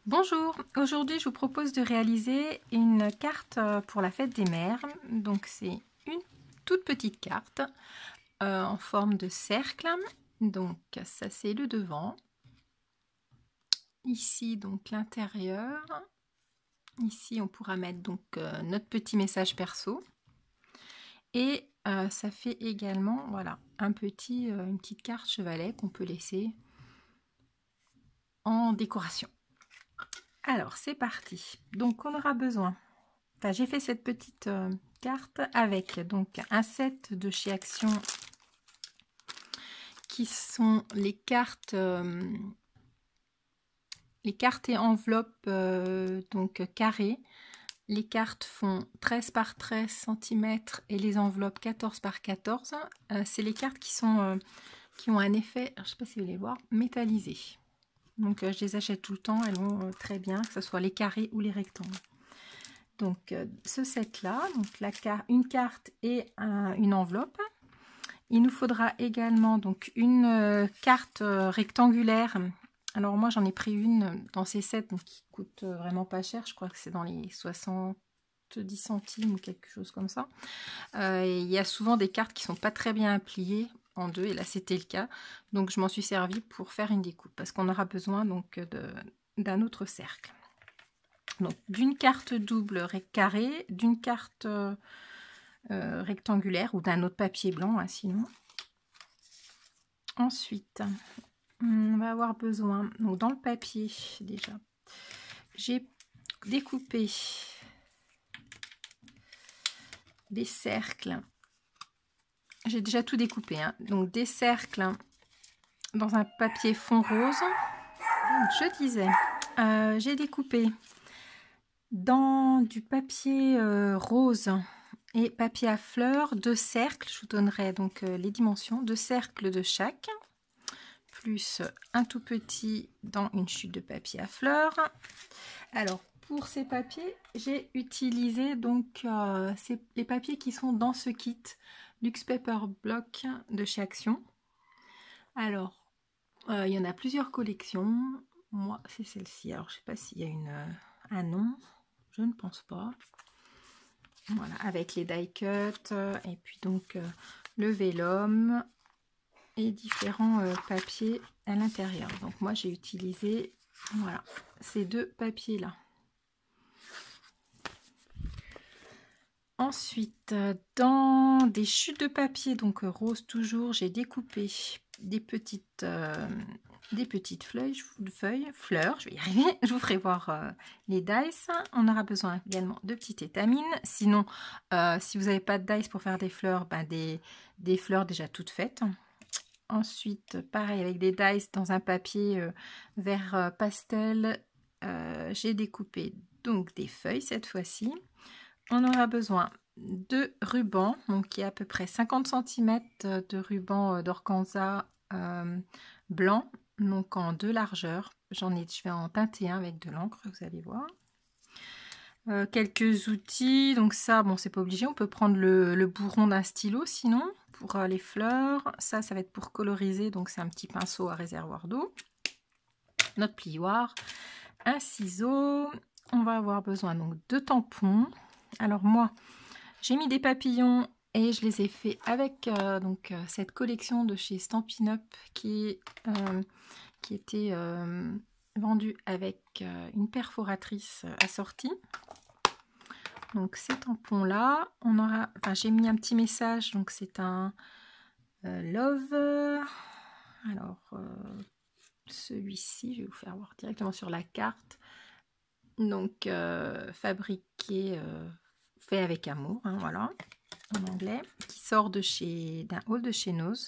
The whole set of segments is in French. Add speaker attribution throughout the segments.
Speaker 1: Bonjour, aujourd'hui je vous propose de réaliser une carte pour la fête des mères. Donc c'est une toute petite carte en forme de cercle. Donc ça c'est le devant. Ici donc l'intérieur. Ici on pourra mettre donc notre petit message perso. Et ça fait également voilà une petite carte chevalet qu'on peut laisser en décoration. Alors c'est parti. Donc on aura besoin. Enfin, j'ai fait cette petite carte avec donc un set de chez Action qui sont les cartes et enveloppes donc carrées. Les cartes font 13 par 13 cm et les enveloppes 14 par 14. C'est les cartes qui ont un effet, je ne sais pas si vous allez voir, métallisé. Donc je les achète tout le temps, elles vont très bien, que ce soit les carrés ou les rectangles. Donc ce set là, donc une carte et une enveloppe. Il nous faudra également donc une carte rectangulaire. Alors moi j'en ai pris une dans ces sets donc, qui coûte vraiment pas cher, je crois que c'est dans les 70 centimes ou quelque chose comme ça. Il y a souvent des cartes qui sont pas très bien pliées en deux et là c'était le cas. Donc je m'en suis servi pour faire une découpe parce qu'on aura besoin donc d'un autre cercle. Donc d'une carte double carrée, d'une carte rectangulaire ou d'un autre papier blanc hein, sinon. Ensuite, on va avoir besoin, donc dans le papier déjà, j'ai découpé des cercles. J'ai déjà tout découpé, hein, donc des cercles dans un papier fond rose. Donc, je disais, j'ai découpé dans du papier rose et papier à fleurs, 2 cercles, je vous donnerai donc les dimensions, 2 cercles de chaque, plus un tout petit dans une chute de papier à fleurs. Alors pour ces papiers, j'ai utilisé donc les papiers qui sont dans ce kit Luxe Paper Block de chez Action. Alors il y en a plusieurs collections, moi c'est celle-ci, alors je sais pas s'il y a un nom, je ne pense pas. Voilà, avec les die cut et puis donc le vélum et différents papiers à l'intérieur. Donc moi j'ai utilisé voilà ces deux papiers là. Ensuite dans des chutes de papier donc rose toujours, j'ai découpé des petites fleurs, je vais y arriver, je vous ferai voir les dice. On aura besoin également de petites étamines, sinon si vous n'avez pas de dice pour faire des fleurs, ben, des fleurs déjà toutes faites. Ensuite pareil avec des dice dans un papier vert pastel, j'ai découpé donc des feuilles cette fois-ci. On aura besoin de ruban, donc qui est à peu près 50 cm de ruban d'organza blanc, donc en 2 largeurs. Je vais en teinter un avec de l'encre, vous allez voir. Quelques outils, donc ça, bon, c'est pas obligé, on peut prendre le bourron d'un stylo sinon, pour les fleurs. Ça va être pour coloriser, donc c'est un petit pinceau à réservoir d'eau. Notre plioir, un ciseau. On va avoir besoin donc de tampons. Alors moi, j'ai mis des papillons et je les ai fait avec cette collection de chez Stampin' Up qui était vendue avec une perforatrice assortie. Donc ces tampons là, j'ai mis un petit message, donc c'est un love. Alors celui-ci, je vais vous faire voir directement sur la carte. Donc fabriqué, fait avec amour, hein, voilà, en anglais, qui sort d'un haul de chez Nose.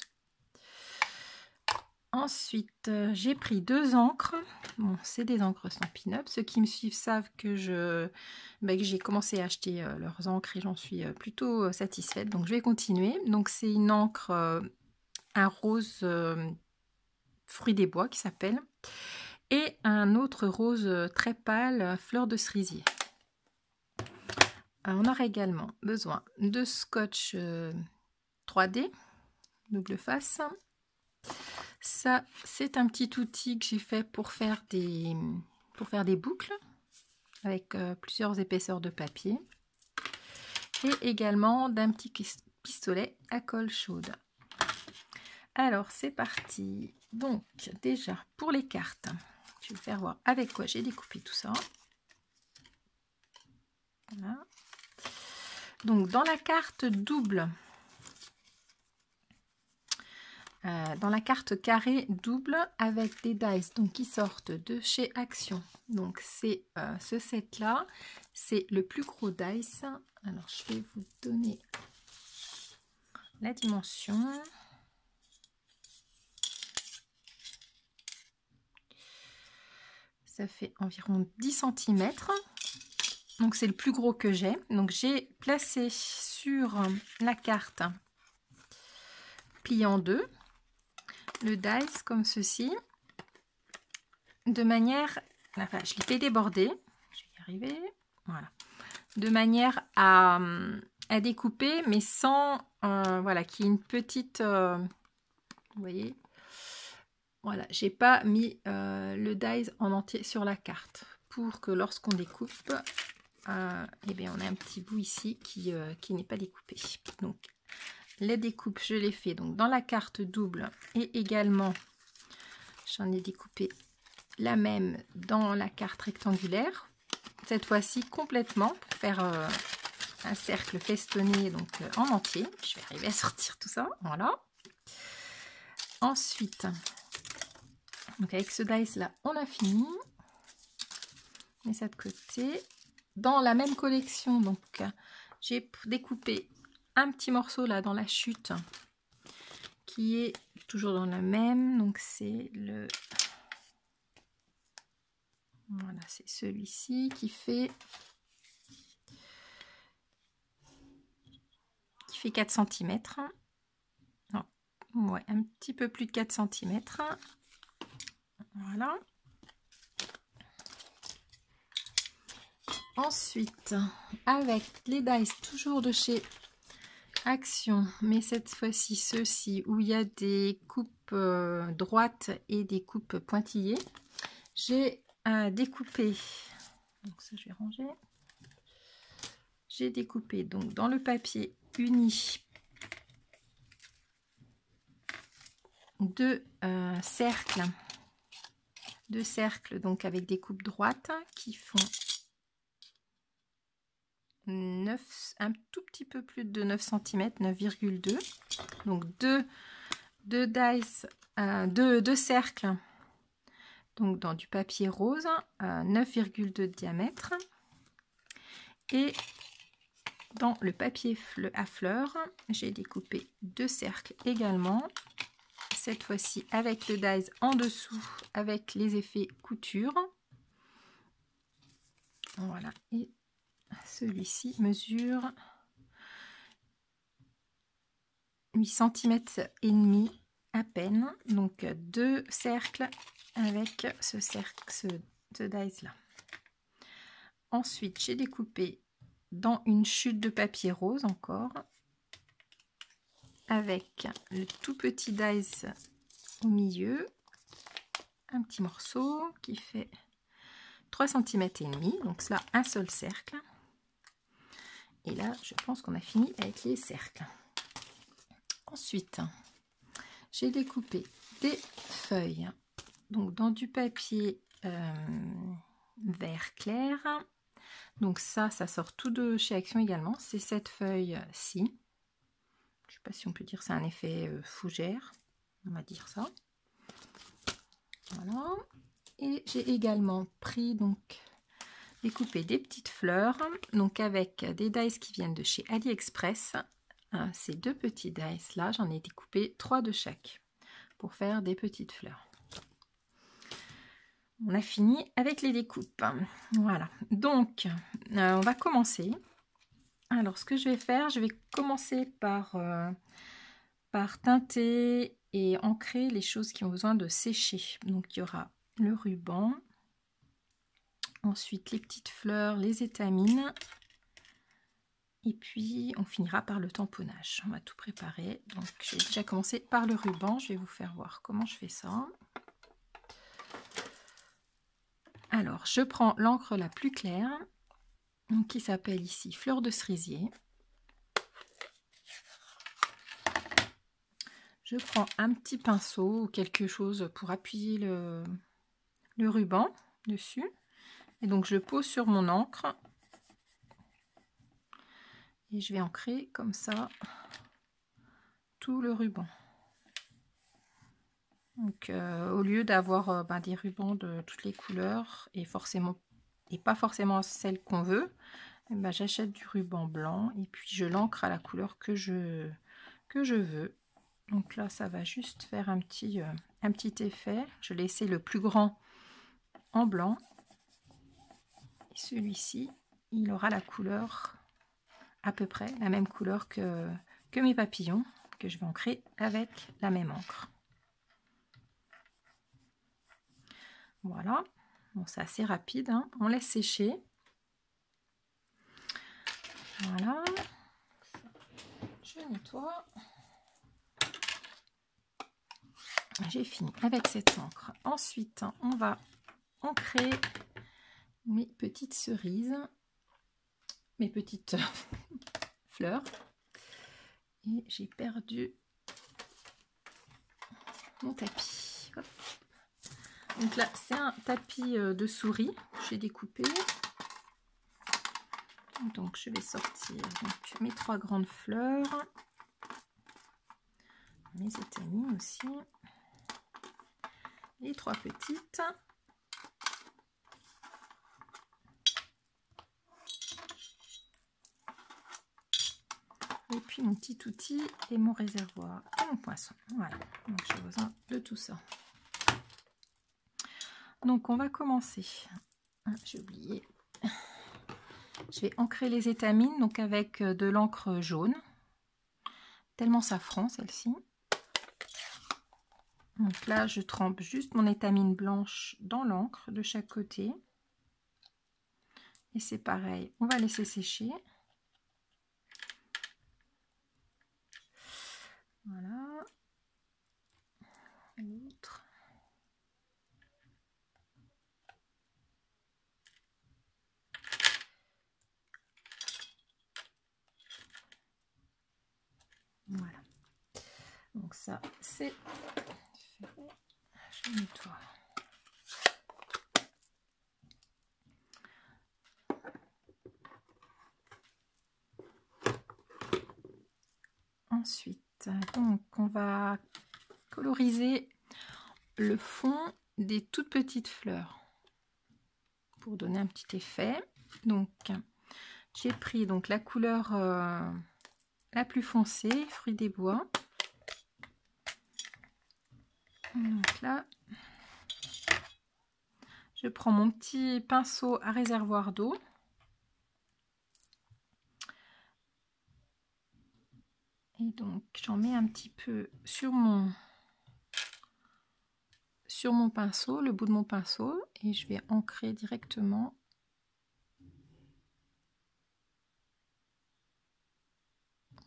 Speaker 1: Ensuite, j'ai pris 2 encres. Bon, c'est des encres Stampin' Up. Ceux qui me suivent savent que j'ai commencé à acheter leurs encres et j'en suis plutôt satisfaite. Donc, je vais continuer. Donc, c'est une encre, un rose fruit des bois qui s'appelle. Et un autre rose très pâle, fleur de cerisier. On aura également besoin de scotch 3D, double face. Ça, c'est un petit outil que j'ai fait pour faire des pour faire des boucles avec plusieurs épaisseurs de papier. Et également d'un petit pistolet à colle chaude. Alors c'est parti. Donc déjà pour les cartes, je vais vous faire voir avec quoi j'ai découpé tout ça. Voilà. Donc dans la carte double, dans la carte carré double avec des dice donc qui sortent de chez Action. Donc c'est ce set là, c'est le plus gros dice. Alors je vais vous donner la dimension. Ça fait environ 10 cm. Donc c'est le plus gros que j'ai. Donc j'ai placé sur la carte plié en deux le dice comme ceci, de manière, enfin je l'ai fait déborder, je vais y arriver, voilà, de manière à découper, mais sans, voilà, qu'il y ait une petite, vous voyez, voilà, j'ai pas mis le dice en entier sur la carte, pour que lorsqu'on découpe, eh bien on a un petit bout ici qui n'est pas découpé. Donc les découpes, je les fais donc dans la carte double et également j'en ai découpé la même dans la carte rectangulaire. Cette fois-ci complètement pour faire un cercle festonné donc en entier. Je vais arriver à sortir tout ça. Voilà. Ensuite, donc avec ce dice là, on a fini. On met ça de côté. Dans la même collection, donc j'ai découpé un petit morceau là dans la chute qui est toujours dans la même, donc c'est le, voilà, c'est celui-ci qui fait 4 cm. Non, ouais, un petit peu plus de 4 cm. Voilà. Ensuite, avec les dice toujours de chez Action, mais cette fois-ci ceux-ci où il y a des coupes droites et des coupes pointillées, j'ai découpé, donc ça je vais ranger, j'ai découpé donc dans le papier uni deux cercles donc avec des coupes droites qui font 9, un tout petit peu plus de 9 cm, 9,2. Donc deux dice, deux cercles, donc dans du papier rose, 9,2 de diamètre. Et dans le papier à fleurs, j'ai découpé deux cercles également. Cette fois-ci avec le dice en dessous, avec les effets couture. Voilà, et celui-ci mesure 8 cm et demi à peine, donc deux cercles avec ce dice là. Ensuite j'ai découpé dans une chute de papier rose encore avec le tout petit dice au milieu, un petit morceau qui fait 3 cm et demi, donc cela un seul cercle. Et là je pense qu'on a fini avec les cercles. Ensuite j'ai découpé des feuilles donc dans du papier vert clair, donc ça sort tout de chez Action également, c'est cette feuille-ci, je sais pas si on peut dire c'est un effet fougère, on va dire ça, voilà. Et j'ai également pris donc découpé des petites fleurs donc avec des dice qui viennent de chez AliExpress. Ces deux petits dice là, j'en ai découpé 3 de chaque pour faire des petites fleurs. On a fini avec les découpes. Voilà, donc on va commencer. Alors ce que je vais faire, je vais commencer par teinter et ancrer les choses qui ont besoin de sécher. Donc il y aura le ruban, ensuite les petites fleurs, les étamines, et puis on finira par le tamponnage. On va tout préparer. Donc je vais déjà commencer par le ruban, je vais vous faire voir comment je fais ça. Alors, je prends l'encre la plus claire, donc, qui s'appelle ici Fleur de cerisier. Je prends un petit pinceau ou quelque chose pour appuyer le ruban dessus. Et donc, je pose sur mon encre. Et je vais ancrer comme ça tout le ruban. Donc, au lieu d'avoir des rubans de toutes les couleurs et pas forcément celle qu'on veut, j'achète du ruban blanc et puis je l'ancre à la couleur que je veux. Donc là, ça va juste faire un petit effet. Je vais laisser le plus grand en blanc. Et celui-ci, il aura la couleur, à peu près la même couleur que mes papillons, que je vais ancrer avec la même encre. Voilà. Bon, c'est assez rapide, hein. On laisse sécher. Voilà. Je nettoie. J'ai fini avec cette encre. Ensuite, on va ancrer mes petites cerises, mes petites fleurs. Et j'ai perdu mon tapis. Hop. Donc là, c'est un tapis de souris. J'ai découpé. Donc je vais sortir donc, mes 3 grandes fleurs, mes étamines aussi, les 3 petites. Et puis mon petit outil et mon réservoir et mon poinçon. Voilà, donc j'ai besoin de tout ça. Donc on va commencer. Ah, j'ai oublié. Je vais ancrer les étamines donc avec de l'encre jaune. Tellement safran celle-ci. Donc là je trempe juste mon étamine blanche dans l'encre de chaque côté. Et c'est pareil, on va laisser sécher. Voilà. L'autre. Voilà. Donc ça, c'est fait. Je nettoie. Ensuite, donc on va coloriser le fond des toutes petites fleurs pour donner un petit effet. Donc j'ai pris donc la couleur la plus foncée, fruit des bois. Donc là, je prends mon petit pinceau à réservoir d'eau. Et donc j'en mets un petit peu sur mon pinceau, le bout de mon pinceau, et je vais ancrer directement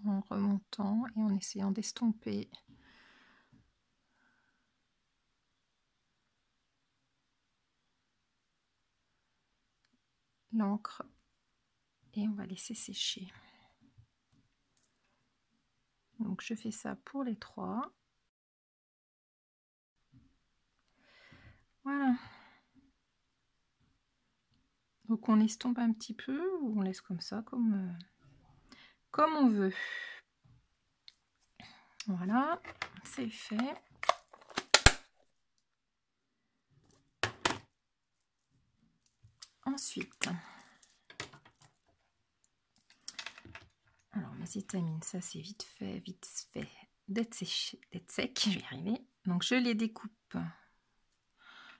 Speaker 1: en remontant et en essayant d'estomper l'encre et on va laisser sécher. Donc je fais ça pour les 3. Voilà. Donc on estompe un petit peu ou on laisse comme ça, comme on veut. Voilà, c'est fait. Ensuite, alors mes étamines, ça c'est vite fait d'être sec, je vais y arriver. Donc je les découpe.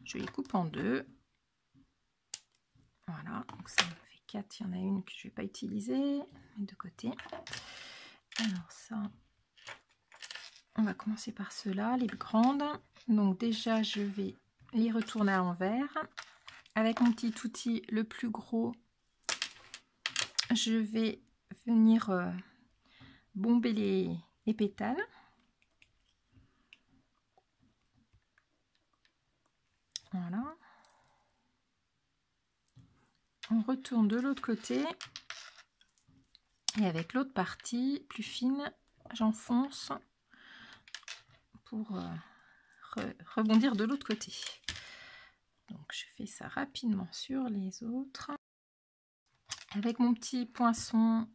Speaker 1: Je les coupe en 2. Voilà, donc ça me fait 4. Il y en a une que je ne vais pas utiliser, mais de côté. Alors ça, on va commencer par ceux-là, les grandes. Donc déjà, je vais les retourner à l'envers. Avec mon petit outil le plus gros, je vais venir bomber les pétales. Voilà. On retourne de l'autre côté. Et avec l'autre partie plus fine, j'enfonce pour rebondir de l'autre côté. Donc je fais ça rapidement sur les autres. Avec mon petit poinçon,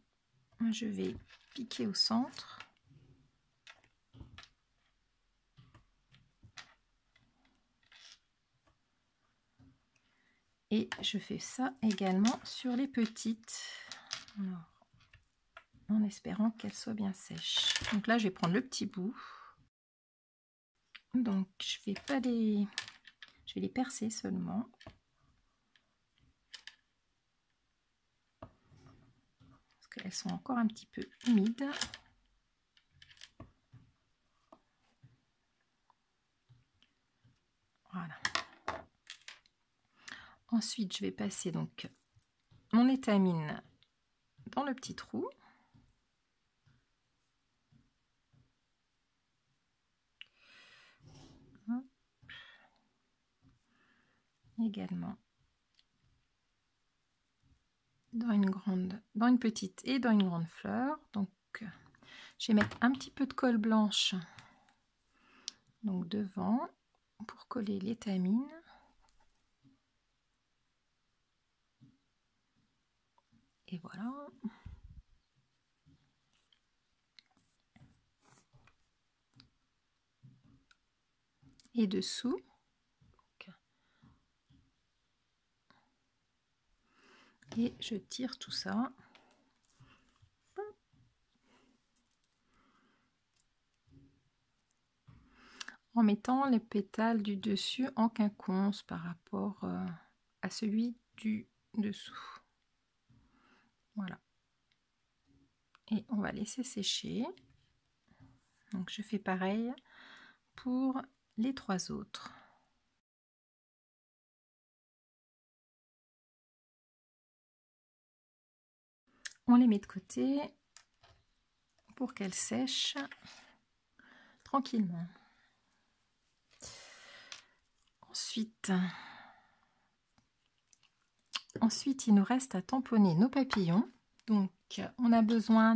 Speaker 1: je vais piquer au centre. Et je fais ça également sur les petites. Alors, en espérant qu'elles soient bien sèches. Donc là, je vais prendre le petit bout. Donc je vais pas les... Je vais les percer seulement. Parce qu'elles sont encore un petit peu humides. Voilà. Ensuite, je vais passer donc mon étamine dans le petit trou. Également dans une petite et dans une grande fleur. Donc je vais mettre un petit peu de colle blanche donc devant pour coller l'étamine. Et voilà. Et dessous. Et je tire tout ça. En mettant les pétales du dessus en quinconce par rapport à celui du dessous. Voilà. Et on va laisser sécher. Donc je fais pareil pour les trois autres. On les met de côté pour qu'elles sèchent tranquillement. Ensuite, il nous reste à tamponner nos papillons. Donc, on a besoin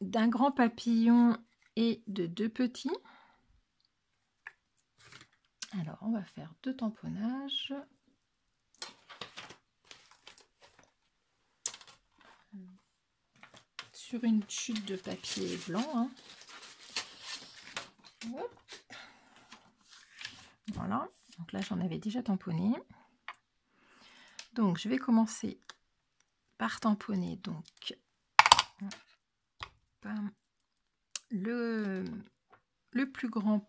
Speaker 1: d'un grand papillon et de deux petits. Alors, on va faire 2 tamponnages. Sur une chute de papier blanc. Hein. Voilà. Donc là, j'en avais déjà tamponné. Donc, je vais commencer par tamponner donc le plus grand,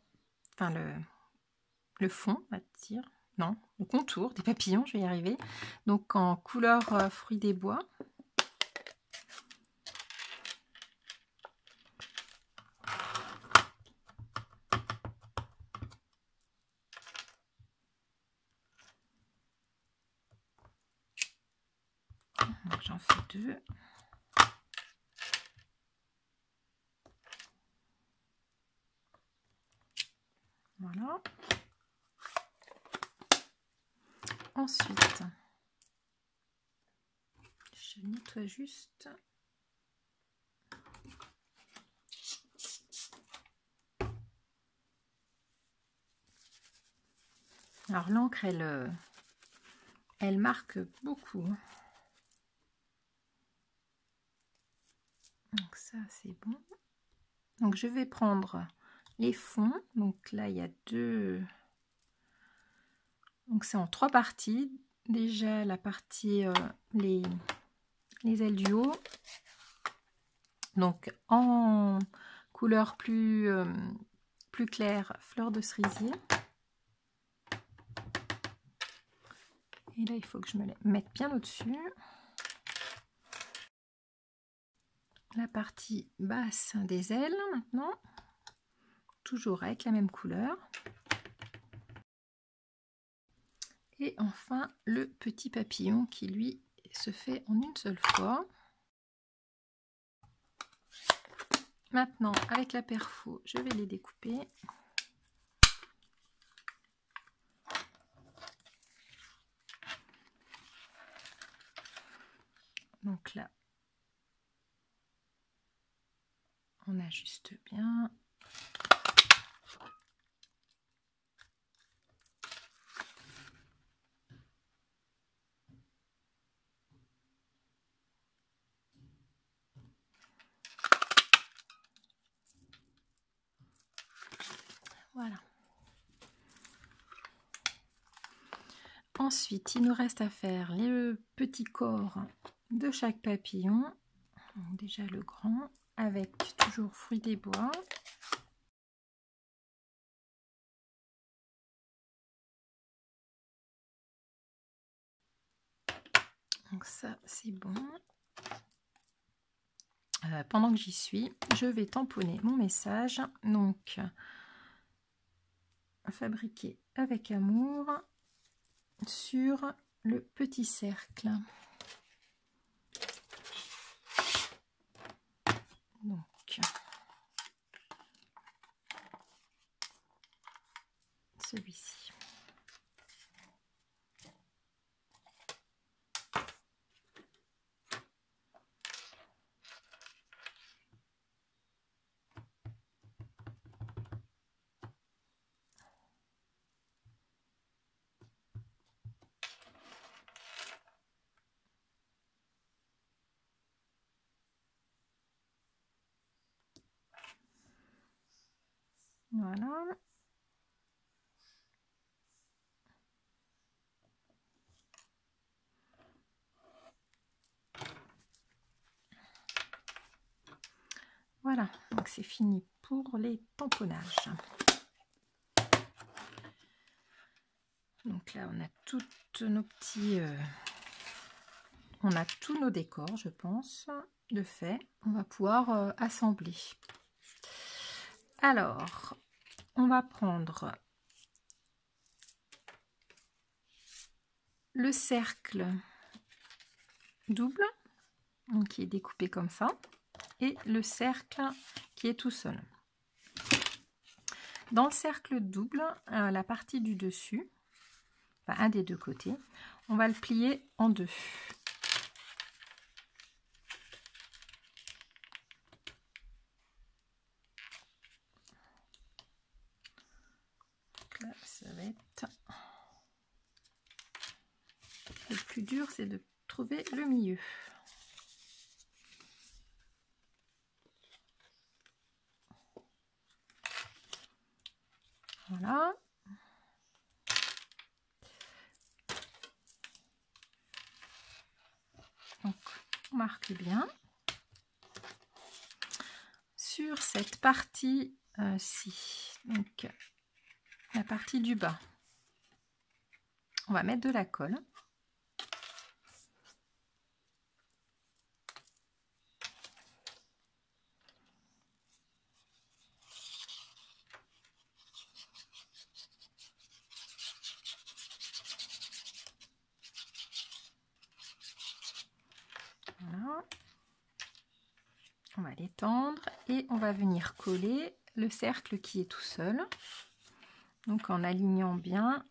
Speaker 1: enfin le fond, on va dire, non, le contour des papillons, je vais y arriver. Donc en couleur fruits des bois. J'en fais 2. Voilà. Ensuite, je nettoie juste. Alors l'encre, elle marque beaucoup. Donc ça, c'est bon. Donc je vais prendre les fonds. Donc là, il y a 2. Donc c'est en 3 parties. Déjà la partie les ailes du haut. Donc en couleur plus claire, fleur de cerisier. Et là, il faut que je me mette bien au-dessus. La partie basse des ailes maintenant. Toujours avec la même couleur. Et enfin, le petit papillon qui, lui, se fait en une seule fois. Maintenant, avec la perfo, je vais les découper. Donc là, on ajuste bien. Voilà. Ensuite, il nous reste à faire le petit corps de chaque papillon. Donc déjà le grand, avec toujours fruit des bois. Donc ça, c'est bon. Pendant que j'y suis, je vais tamponner mon message. Donc, fabriquer avec amour sur le petit cercle. Donc, celui-ci. Voilà. Voilà, donc c'est fini pour les tamponnages. Donc là, on a toutes nos petits... on a tous nos décors, je pense, de fait. On va pouvoir assembler. Alors, on va prendre le cercle double, donc qui est découpé comme ça, et le cercle qui est tout seul. Dans le cercle double, la partie du dessus, enfin un des deux côtés, on va le plier en deux. Donc là, ça va être... Le plus dur, c'est de trouver le milieu. Voilà. Donc, on marque bien. Sur cette partie-ci, donc la partie du bas, on va mettre de la colle. Voilà. On va l'étendre et on va venir coller le cercle qui est tout seul. Donc en alignant bien.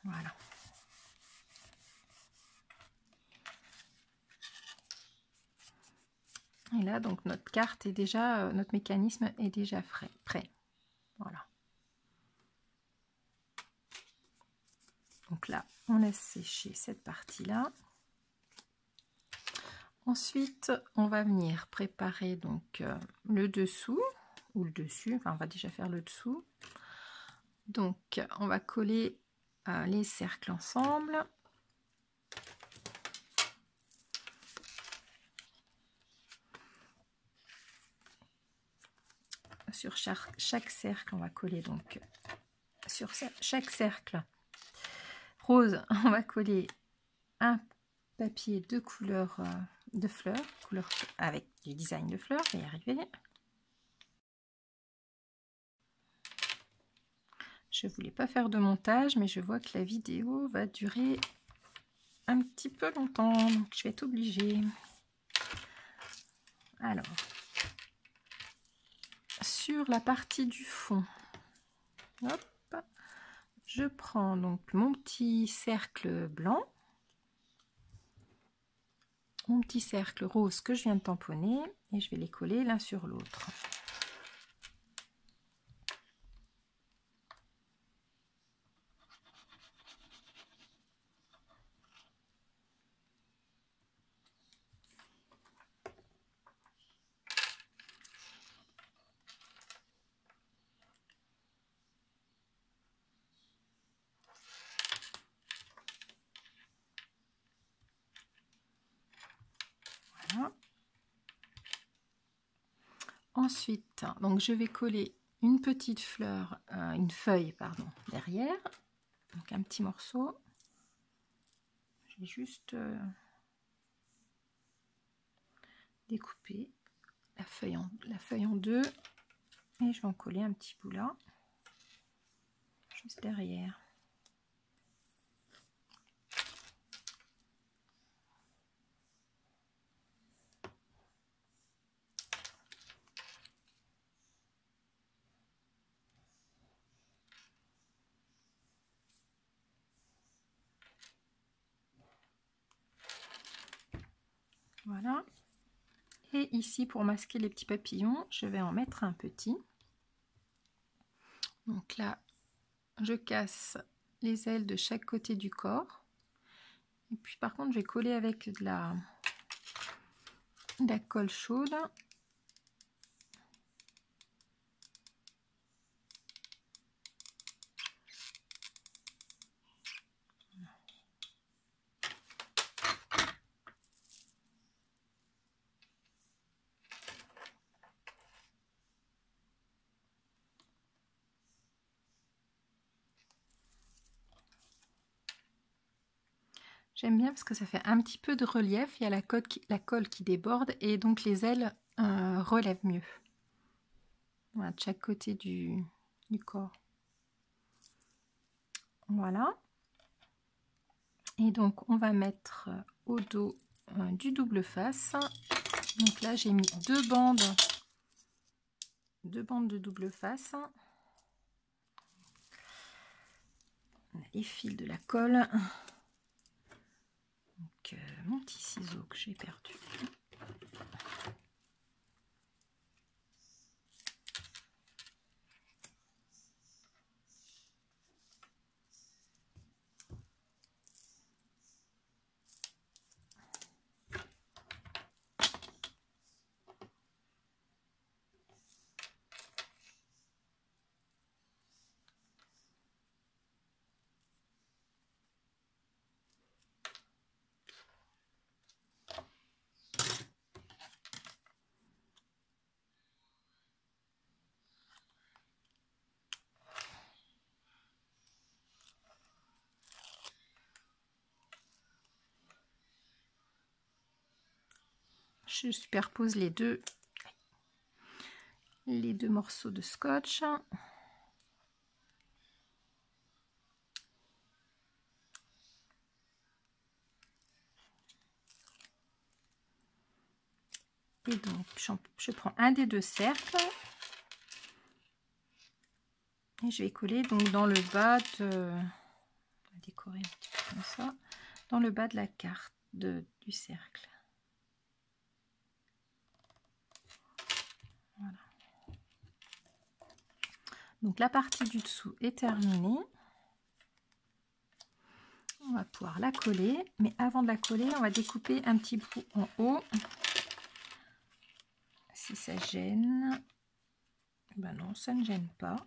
Speaker 1: Voilà. Et là, donc notre carte est déjà, notre mécanisme est déjà prêt. Voilà. Donc là, on laisse sécher cette partie-là. Ensuite, on va venir préparer donc le dessous ou le dessus. Enfin, on va déjà faire le dessous. Donc, on va coller les cercles ensemble. Sur chaque cercle, on va coller donc sur chaque cercle rose, on va coller un papier de couleur de fleurs, avec du design de fleurs. Je vais y arriver. Je voulais pas faire de montage, mais je vois que la vidéo va durer un petit peu longtemps, donc je vais être obligée. Alors, sur la partie du fond, hop, je prends donc mon petit cercle blanc, mon petit cercle rose que je viens de tamponner, et je vais les coller l'un sur l'autre. Voilà. Ensuite, donc je vais coller une petite fleur, une feuille, pardon, derrière. Donc un petit morceau. Je vais juste découper la feuille en deux et je vais en coller un petit bout là, juste derrière. Voilà. Et ici, pour masquer les petits papillons, je vais en mettre un petit. Donc là, je casse les ailes de chaque côté du corps. Et puis par contre, je vais coller avec de la colle chaude. J'aime bien parce que ça fait un petit peu de relief. Il y a la colle qui déborde et donc les ailes relèvent mieux. Voilà, de chaque côté du corps. Voilà. Et donc on va mettre au dos du double face. Donc là j'ai mis deux bandes de double face. On a les fils de la colle. Donc mon petit ciseau que j'ai perdu. Je superpose les deux morceaux de scotch. Et donc je prends un des deux cercles et je vais coller donc dans le bas de, on va décorer un petit peu comme ça, dans le bas de la carte du cercle. Voilà. Donc la partie du dessous est terminée. On va pouvoir la coller, mais avant de la coller, on va découper un petit bout en haut. Si ça gêne, ben non, ça ne gêne pas.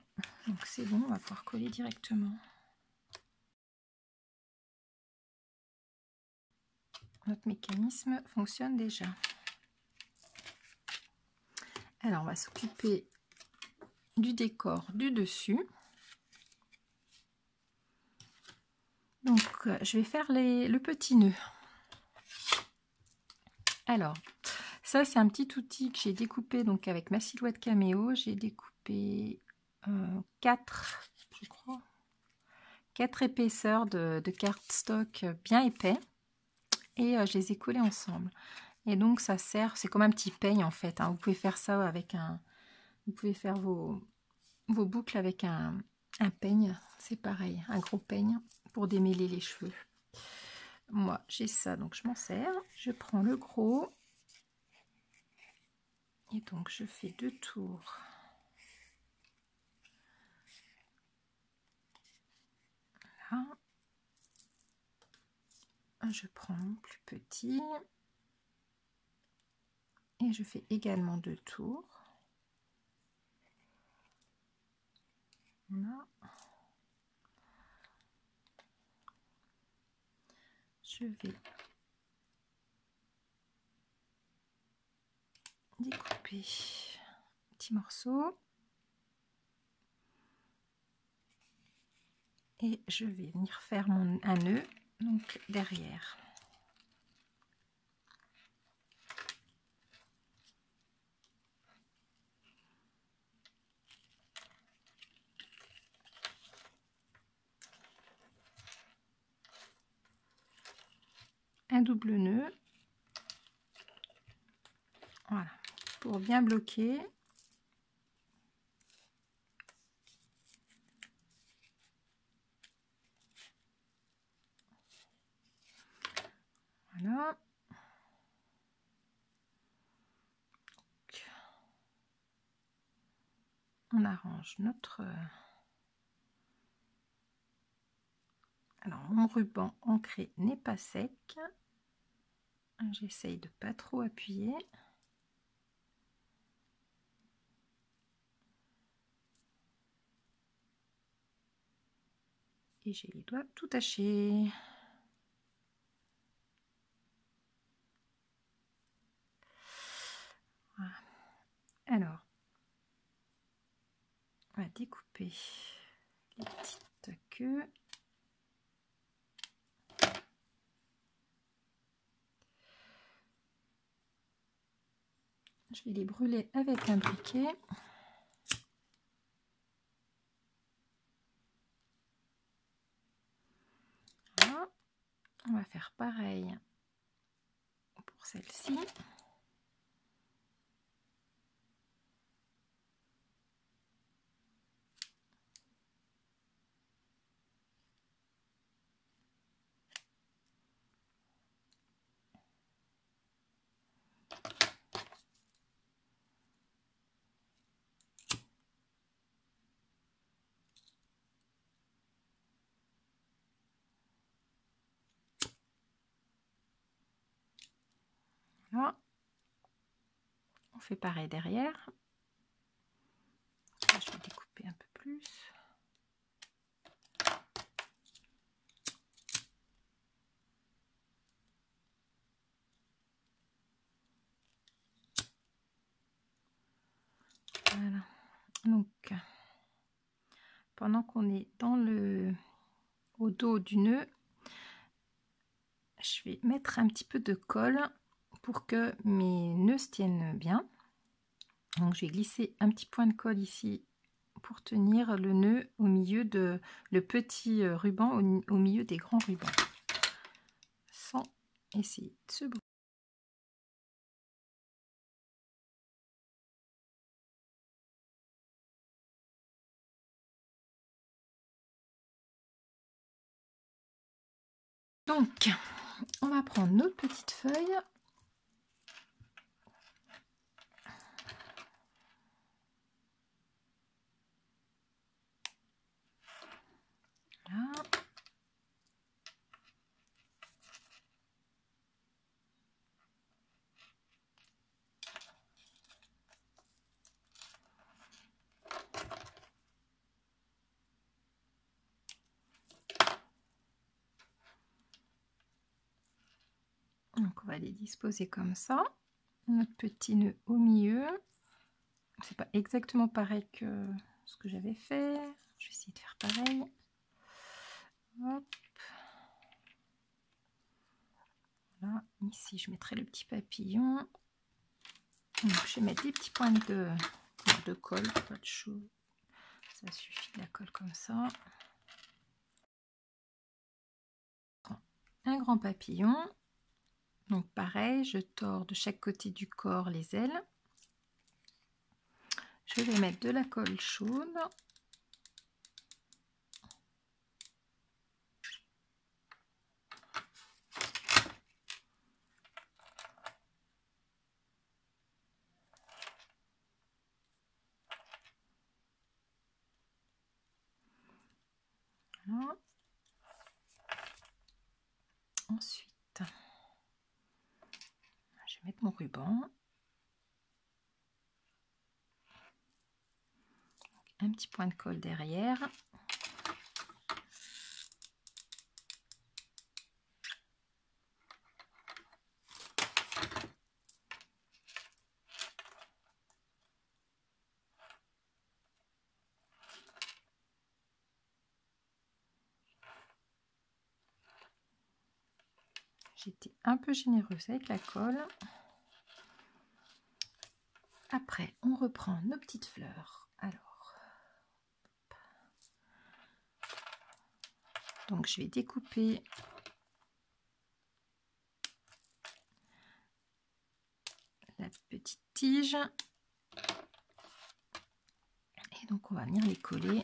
Speaker 1: Donc c'est bon, on va pouvoir coller directement. Notre mécanisme fonctionne déjà. Alors on va s'occuper du décor du dessus. Donc je vais faire le petit nœud. Alors ça c'est un petit outil que j'ai découpé donc avec ma silhouette caméo. J'ai découpé 4, je crois, 4 épaisseurs de cardstock bien épais. et je les ai collés ensemble. Et donc ça sert, c'est comme un petit peigne en fait, hein. Vous pouvez faire ça avec un... Vous pouvez faire vos boucles avec un peigne, c'est pareil, un gros peigne pour démêler les cheveux. Moi j'ai ça, donc je m'en sers. Je prends le gros et donc je fais 2 tours. Là. Je prends mon plus petit et je fais également 2 tours. Voilà. Je vais découper petits morceaux et je vais venir faire un nœud donc derrière. Un double nœud, voilà, pour bien bloquer. Voilà. On arrange notre... Alors, mon ruban ancré n'est pas sec. J'essaye de pas trop appuyer. Et j'ai les doigts tout tachés. Voilà. Alors, on va découper les petites queues. Je vais les brûler avec un briquet. Voilà. On va faire pareil pour celle-ci. Voilà. On fait pareil derrière. Je vais découper un peu plus. Voilà. Donc, pendant qu'on est au dos du nœud, je vais mettre un petit peu de colle pour que mes nœuds se tiennent bien. Donc je vais glisser un petit point de colle ici pour tenir le nœud au milieu le petit ruban au milieu des grands rubans, sans essayer de se bouger. Donc on va prendre notre petite feuille. Là. Donc on va les disposer comme ça. Notre petit nœud au milieu. C'est pas exactement pareil que ce que j'avais fait. Je vais essayer de faire pareil. Hop. Voilà. Ici je mettrai le petit papillon. Donc, je vais mettre des petits points de colle, pas de chaud. Ça suffit, la colle comme ça. Un grand papillon. Donc pareil, je tords de chaque côté du corps les ailes. Je vais mettre de la colle chaude. Voilà. Ensuite, je vais mettre mon ruban. Un petit point de colle derrière. J'étais un peu généreuse avec la colle. Après, on reprend nos petites fleurs. Alors, donc je vais découper la petite tige. Et donc, on va venir les coller.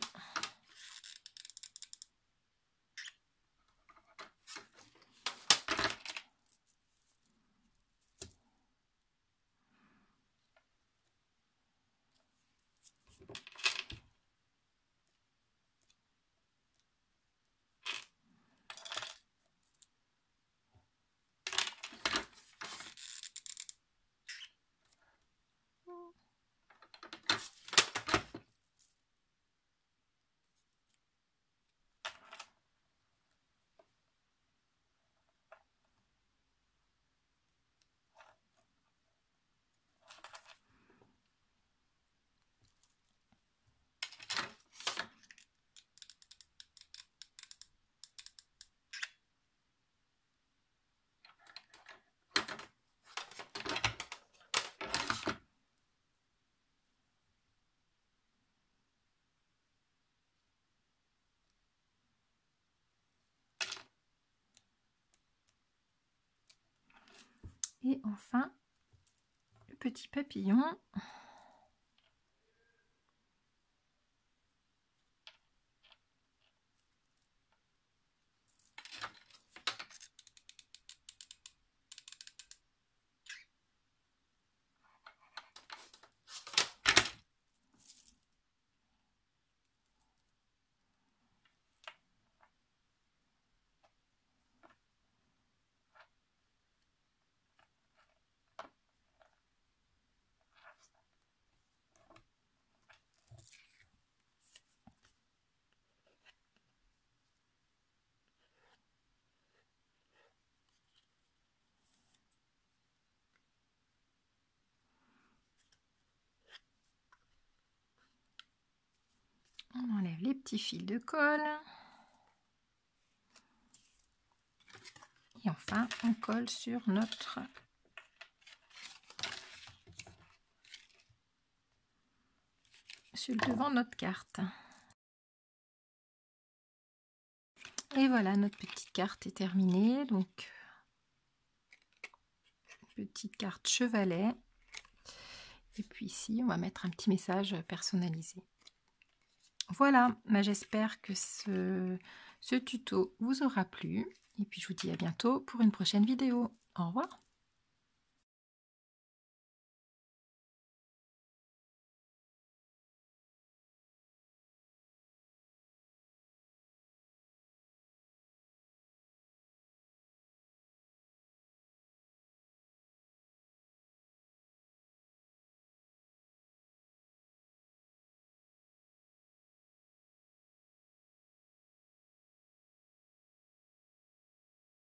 Speaker 1: Et enfin, le petit papillon. On enlève les petits fils de colle. Et enfin, on colle sur le devant de notre carte. Et voilà, notre petite carte est terminée. Donc, petite carte chevalet. Et puis ici, on va mettre un petit message personnalisé. Voilà, j'espère que ce tuto vous aura plu. Et puis je vous dis à bientôt pour une prochaine vidéo. Au revoir.